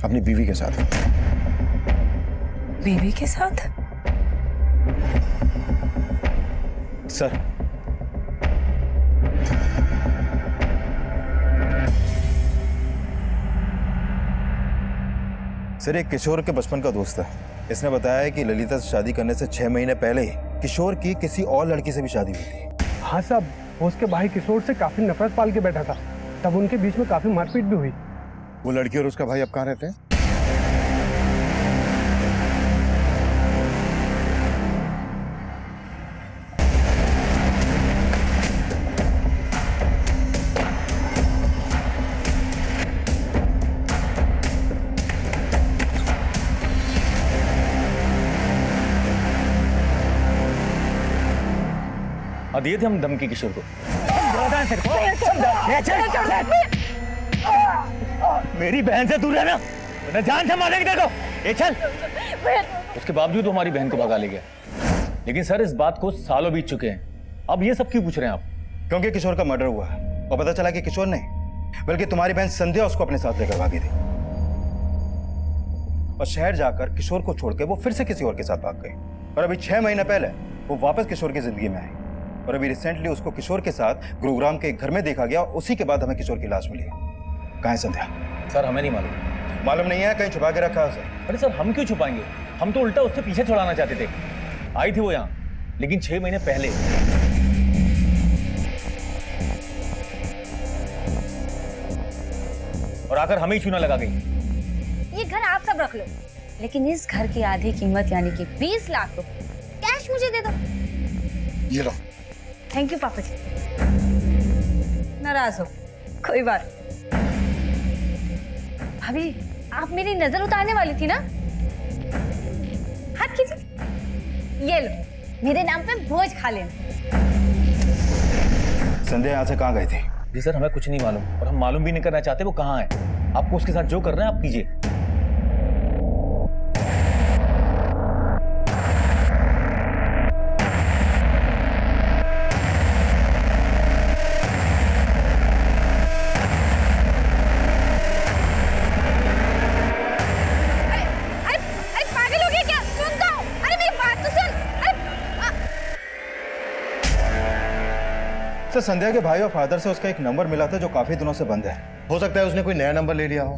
[SPEAKER 2] अपनी बीवी के साथ।
[SPEAKER 4] बीवी के साथ?
[SPEAKER 8] सर, सर एक किशोर के बचपन का दोस्त है। इसने बताया है कि ललिता से शादी करने से 6 महीने पहले ही किशोर की किसी और लड़की से भी शादी हुई थी।
[SPEAKER 9] हाँ साहब, वो उसके भाई किशोर से काफी नफरत पाल के बैठा था, तब उनके बीच में काफी मारपीट भी हुई।
[SPEAKER 2] वो लड़की और उसका भाई अब कहाँ रहते हैं?
[SPEAKER 7] और दिए थे हम धमकी किशोर को। मेरी बहन से दूर रहना, मैंने जान से मारेंगे देखो। ये चल। उसके बावजूद वो हमारी बहन को भगा ले गया। लेकिन सर इस बात को सालों बीत चुके हैं, अब ये सब क्यों पूछ रहे हैं आप?
[SPEAKER 8] क्योंकि किशोर का मर्डर हुआ और पता चला कि किशोर नहीं बल्कि तुम्हारी बहन संध्या उसको अपने साथ लेकर भागी थी और शहर जाकर किशोर को छोड़ के वो फिर से किसी और के साथ भाग गई। और अभी 6 महीने पहले वो वापस किशोर की जिंदगी में आई और अभी रिसेंटली उसको किशोर के साथ गुरुग्राम के एक घर में देखा गया। उसी के बाद हमें किशोर की लाश मिली। कहाँ है संध्या?
[SPEAKER 7] सर हमें नहीं मालूम।
[SPEAKER 8] मालूम नहीं है, कहीं छुपा के रखा है उसे।
[SPEAKER 7] अरे सर हम क्यों छुपाएंगे, हम तो उल्टा उससे पीछे छुड़ाना चाहते थे। आई थी वो यहाँ, लेकिन 6 महीने पहले। और आकर हमें ही चूना लगा गई।
[SPEAKER 10] ये घर आप सब रख लो, लेकिन इस घर की आधी कीमत यानी कि 20 लाख रुपए कैश मुझे दे दो।
[SPEAKER 2] ये लो।
[SPEAKER 10] थैंक यू पापा जी। नाराज हो, कोई बात। भाभी आप मेरी नजर उतारने वाली थी ना? हाथ कीजिए, ये लो, मेरे नाम पे भोज खा लेना।
[SPEAKER 8] संध्या यहाँ से कहाँ गई थी?
[SPEAKER 7] जी सर हमें कुछ नहीं मालूम और हम मालूम भी नहीं करना चाहते वो कहाँ है। आपको उसके साथ जो करना है आप कीजिए।
[SPEAKER 8] सर संध्या के भाई और फादर से उसका एक नंबर मिला था जो काफी दिनों से बंद है।
[SPEAKER 2] हो सकता है उसने कोई नया नंबर ले लिया हो,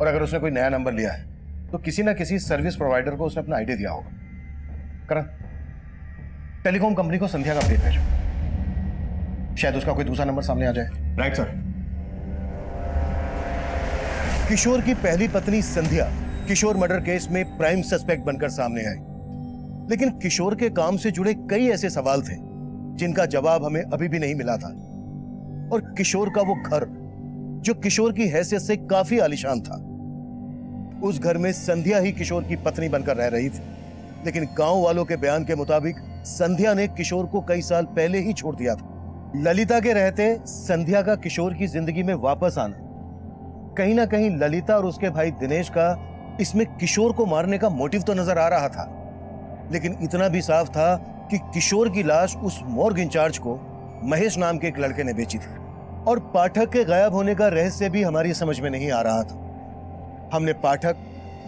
[SPEAKER 2] और अगर उसने कोई नया नंबर लिया है तो किसी ना किसी सर्विस प्रोवाइडर को उसने अपना आईडी दिया होगा। करण, टेलीकॉम कंपनी को संध्या का अपडेट भेजो, शायद उसका कोई दूसरा नंबर सामने आ जाए।
[SPEAKER 8] Right sir.
[SPEAKER 2] किशोर की पहली पत्नी संध्या किशोर मर्डर केस में प्राइम सस्पेक्ट बनकर सामने आई, लेकिन किशोर के काम से जुड़े कई ऐसे सवाल थे जिनका जवाब हमें अभी भी नहीं मिला था। और किशोर का वो घर जो किशोर की हैसियत से काफी आलीशान था, उस घर में संध्या ही किशोर की पत्नी बनकर रह रही थी। लेकिन गांव वालों के बयान के मुताबिक संध्या ने किशोर को कई साल पहले ही छोड़ दिया था। ललिता के रहते संध्या का किशोर की जिंदगी में वापस आना, कहीं ना कहीं ललिता और उसके भाई दिनेश का इसमें किशोर को मारने का मोटिव तो नजर आ रहा था। लेकिन इतना भी साफ था कि किशोर की लाश उस मॉर्ग इंचार्ज को महेश नाम के एक लड़के ने बेची थी। और पाठक के गायब होने का रहस्य भी हमारी समझ में नहीं आ रहा था। हमने पाठक,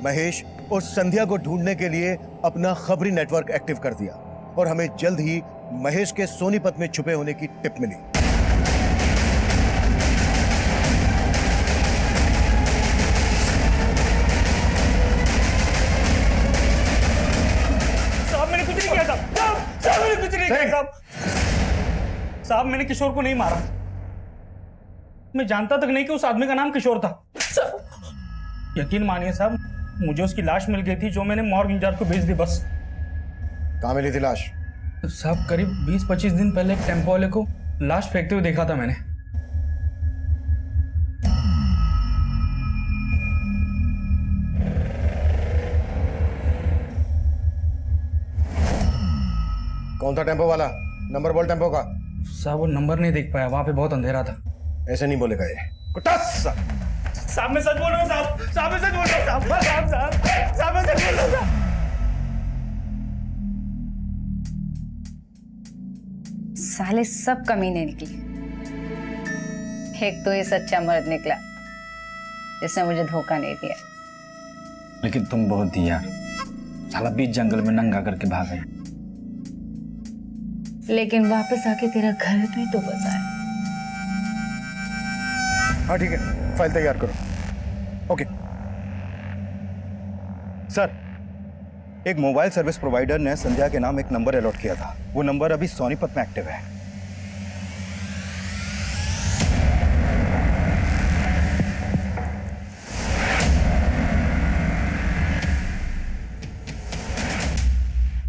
[SPEAKER 2] महेश और संध्या को ढूंढने के लिए अपना खबरी नेटवर्क एक्टिव कर दिया और हमें जल्द ही महेश के सोनीपत में छुपे होने की टिप मिली।
[SPEAKER 9] साहब मैंने कुछ नहीं किया साहब, साहब मैंने कुछ नहीं किया साहब। साहब मैंने किशोर को नहीं मारा, मैं जानता तक नहीं कि उस आदमी का नाम किशोर था। यकीन मानिए साहब, मुझे उसकी लाश मिल गई थी जो मैंने मॉर्ग इंचार्ज को भेज दी बस।
[SPEAKER 2] कहाँ मिली थी लाश?
[SPEAKER 9] साहब करीब 20-25 दिन पहले एक टेम्पो वाले को लाश फेंकते हुए देखा था मैंने।
[SPEAKER 2] कौन था टेम्पो वाला? नंबर बोल टेम्पो का।
[SPEAKER 9] साहब वो नंबर नहीं देख पाया, वहां पे बहुत अंधेरा था।
[SPEAKER 2] ऐसे नहीं बोलेगा ये। कुटास!
[SPEAKER 9] साहब मैं सच बोल रहा हूँ साहब, साहब मैं सच बोल रहा हूँ साहब, साहब साहब साहब मैं सच बोल रहा हूँ साहब।
[SPEAKER 10] साले सब कमीने निकले। एक तो ये सच्चा मर्द निकला जिसने मुझे धोखा नहीं दिया।
[SPEAKER 11] लेकिन तुम बहुत थी यार, साला बीच जंगल में नंगा करके भाग गई।
[SPEAKER 10] लेकिन वापस आके तेरा घर भी तो बसाया।
[SPEAKER 2] हाँ ठीक है, फाइल तैयार करो। ओके
[SPEAKER 8] सर, एक मोबाइल सर्विस प्रोवाइडर ने संध्या के नाम एक नंबर अलॉट किया था। वो नंबर अभी सोनीपत में एक्टिव है।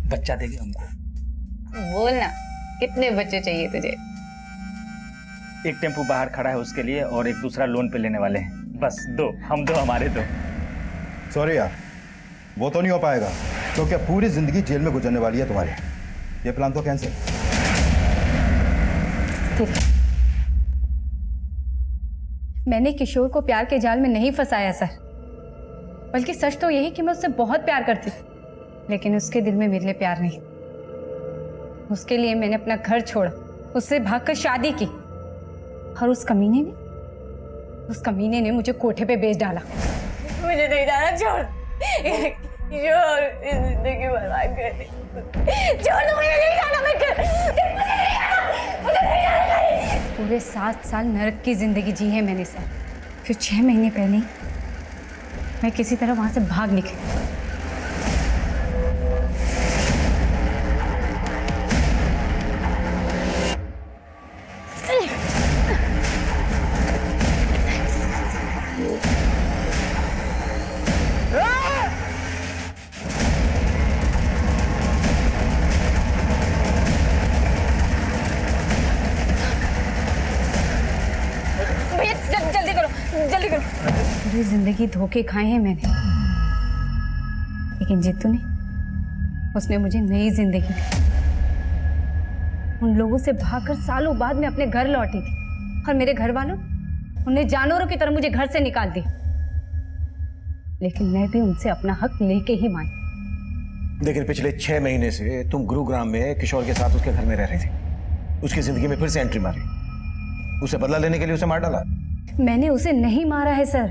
[SPEAKER 11] बच्चा देगी हमको।
[SPEAKER 10] बोलना कितने बच्चे चाहिए तुझे?
[SPEAKER 11] एक टेम्पो बाहर खड़ा है उसके लिए और एक दूसरा लोन पे लेने वाले हैं। बस 2, हम 2 हमारे 2।
[SPEAKER 8] सॉरी यार, वो तो नहीं हो पाएगा क्योंकि अब पूरी जिंदगी जेल में गुजरने वाली है तुम्हारी। ये प्लान तो कैंसिल।
[SPEAKER 6] आती रही। मैंने किशोर को प्यार के जाल में नहीं फंसाया सर, बल्कि सच तो यही कि मैं उससे बहुत प्यार करती थी, लेकिन उसके दिल में मेरे लिए प्यार नहीं। उसके लिए मैंने अपना घर छोड़ा, उससे भागकर शादी की, और उस कमीने ने मुझे कोठे पे बेच डाला।
[SPEAKER 4] मुझे नहीं जाना, छोड़ किशोर, जिंदगी बर्बाद कर दी। छोड़ दो, मुझे नहीं जाना, मैं मुझे नहीं जाना।
[SPEAKER 6] पूरे 7 साल नरक की जिंदगी जी है मैंने सर। फिर 6 महीने पहले मैं किसी तरह वहां से भाग निकली। पूरी जिंदगी धोखे खाए हैं मैंने, लेकिन जीतू ने, उसने मुझे नई जिंदगी दी। उन लोगों से भागकर सालों बाद मैं अपने घर लौटी थी, और मेरे घर वालों उन्हें जानवरों की तरह मुझे घर से निकाल दिया। लेकिन मैं भी उनसे अपना हक लेके ही मानी।
[SPEAKER 2] लेकिन पिछले 6 महीने से तुम गुरुग्राम में किशोर के साथ उसके घर में रह रही थी, उसकी जिंदगी में फिर से एंट्री मारी, उसे बदला लेने के लिए उसे मार डाला।
[SPEAKER 6] मैंने उसे नहीं मारा है सर।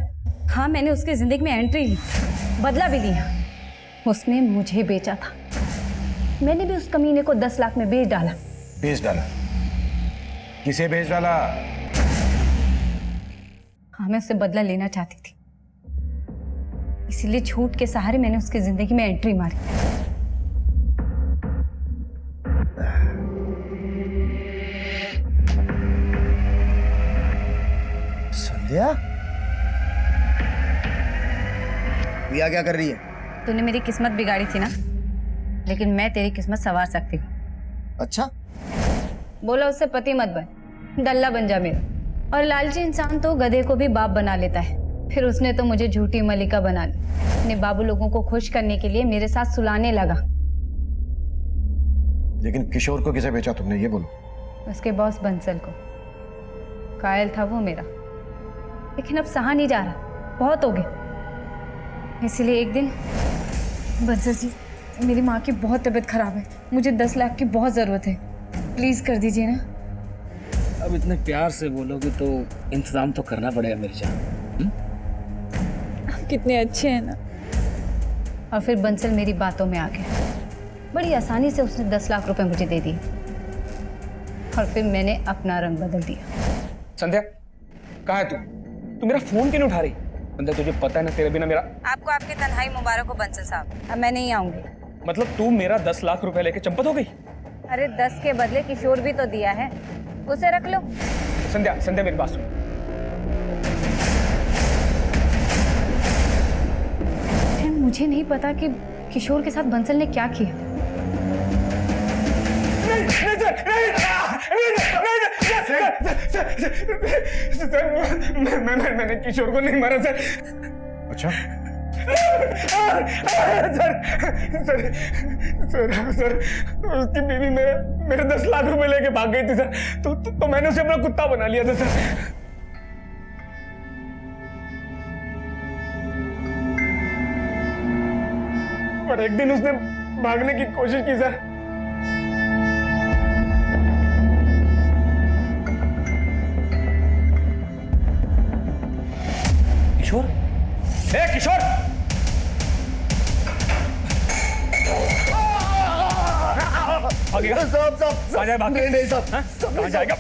[SPEAKER 6] हाँ, मैंने उसकी जिंदगी में एंट्री ली, बदला भी लिया। उसने मुझे बेचा था, मैंने भी उस कमीने को 10 लाख में बेच डाला।
[SPEAKER 2] बेच डाला? किसे बेच डाला?
[SPEAKER 6] हाँ, मैं उससे बदला लेना चाहती थी, इसीलिए झूठ के सहारे मैंने उसकी जिंदगी में एंट्री मारी।
[SPEAKER 2] संध्या, रिया क्या कर रही है?
[SPEAKER 6] तूने मेरी किस्मत बिगाड़ी थी ना, लेकिन मैं तेरी किस्मत संवार सकती हूँ।
[SPEAKER 2] अच्छा?
[SPEAKER 6] बोला उससे पति मत बन, डल्ला बन जा मेरा। और लालची इंसान तो गधे को भी बाप बना लेता है। फिर उसने तो मुझे झूठी मलिका बना ली, अपने बाबू लोगों को खुश करने के लिए मेरे साथ सुलाने लगा।
[SPEAKER 2] लेकिन किशोर को किसे बेचा तुमने, ये बोलो।
[SPEAKER 6] उसके बॉस बंसल को। कायल था वो मेरा, लेकिन अब सहा नहीं जा रहा, बहुत हो गया। इसलिए एक दिन, बंसल जी, मेरी माँ की बहुत तबीयत खराब है, मुझे 10 लाख की बहुत ज़रूरत है, प्लीज़ कर दीजिए ना।
[SPEAKER 11] अब इतने प्यार से बोलोगे तो इंतजाम तो करना पड़ेगा मेरी जान।
[SPEAKER 6] आप कितने अच्छे हैं ना। और फिर बंसल मेरी बातों में आ गया। बड़ी आसानी से उसने 10 लाख रुपए मुझे दे दिए, और फिर मैंने अपना रंग बदल दिया।
[SPEAKER 12] संध्या, कहाँ है तू? तू मेरा फोन क्यों नहीं उठा रही? संध्या, तुझे पता है ना, तेरे बिना मेरा।
[SPEAKER 6] आपको आपकी तन्हाई मुबारक हो बंसल साहब, अब मैं नहीं आऊंगी।
[SPEAKER 12] मतलब तू मेरा 10 लाख रुपए लेके चंपत हो गई?
[SPEAKER 6] अरे 10 के बदले किशोर भी तो दिया है, उसे रख लो।
[SPEAKER 12] संध्या, संध्या मेरी बात सुन।
[SPEAKER 6] मुझे नहीं पता कि किशोर के साथ बंसल ने क्या किया।
[SPEAKER 12] मैंने किशोर को नहीं मारा सर।
[SPEAKER 2] अच्छा?
[SPEAKER 12] सर, उसकी बीवी मेरे 10 लाख रुपए लेके भाग गई थी सर, तो मैंने उसे अपना कुत्ता बना लिया था सर। पर एक दिन उसने भागने की कोशिश की सर। किशोर, किशोर,
[SPEAKER 13] साहब, नहीं साहब,
[SPEAKER 12] कहाँ जाएगा?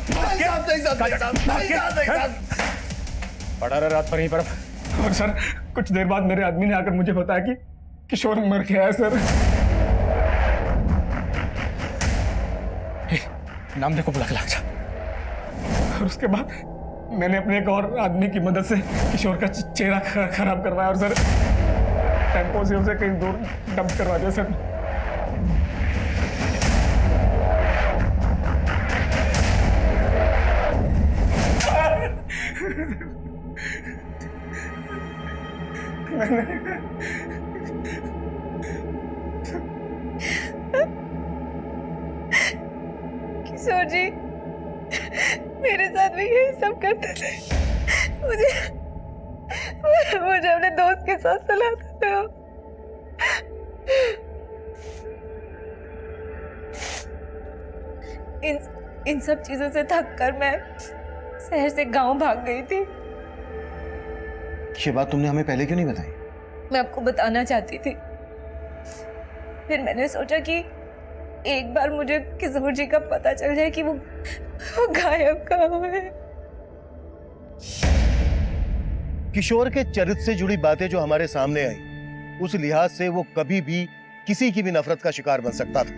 [SPEAKER 12] पड़ा रहा रात पर ही पर। और सर, कुछ देर बाद मेरे आदमी ने आकर मुझे बताया कि किशोर मर गया है सर। नाम देखो, बुला के ला जा। और उसके बाद मैंने अपने एक और आदमी की मदद से किशोर का चेहरा खराब करवाया, और सर टेम्पो से उसे कहीं दूर डंप करवा दिया सर।
[SPEAKER 4] किशोर जी, मेरे साथ भी यही सब करते थे। मुझे अपने दोस्त के साथ सुलाते थे वो। इन सब चीजों से थक कर मैं शहर से गांव भाग गई थी।
[SPEAKER 2] ये बात तुमने हमें पहले क्यों नहीं बताई?
[SPEAKER 4] मैं आपको बताना चाहती थी, फिर मैंने सोचा कि एक बार मुझे किशोर जी का पता चल जाए कि वो गायब कहाँ है।
[SPEAKER 2] किशोर के चरित्र से जुड़ी बातें जो हमारे सामने आई, उस लिहाज से वो कभी भी किसी की भी नफरत का शिकार बन सकता था।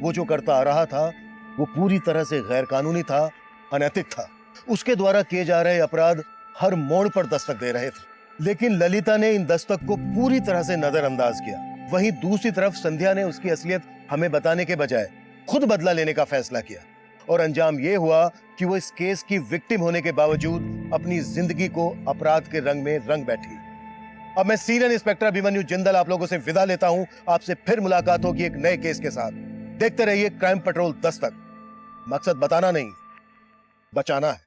[SPEAKER 2] वो जो करता आ रहा था वो पूरी तरह से गैर कानूनी था, अनैतिक था। उसके द्वारा किए जा रहे अपराध हर मोड़ पर दस्तक दे रहे थे, लेकिन ललिता ने इन दस्तक को पूरी तरह से नजरअंदाज किया। वहीं दूसरी तरफ संध्या ने उसकी असलियत हमें बताने के बजाय खुद बदला लेने का फैसला किया, और अंजाम यह हुआ कि वो इस केस की विक्टिम होने के बावजूद अपनी जिंदगी को अपराध के रंग में रंग बैठी। अब मैं सीनियर इंस्पेक्टर अभिमन्यु जिंदल आप लोगों से विदा लेता हूं। आपसे फिर मुलाकात होगी एक नए केस के साथ। देखते रहिए क्राइम पेट्रोल दस्तक। मकसद बताना नहीं, बचाना है।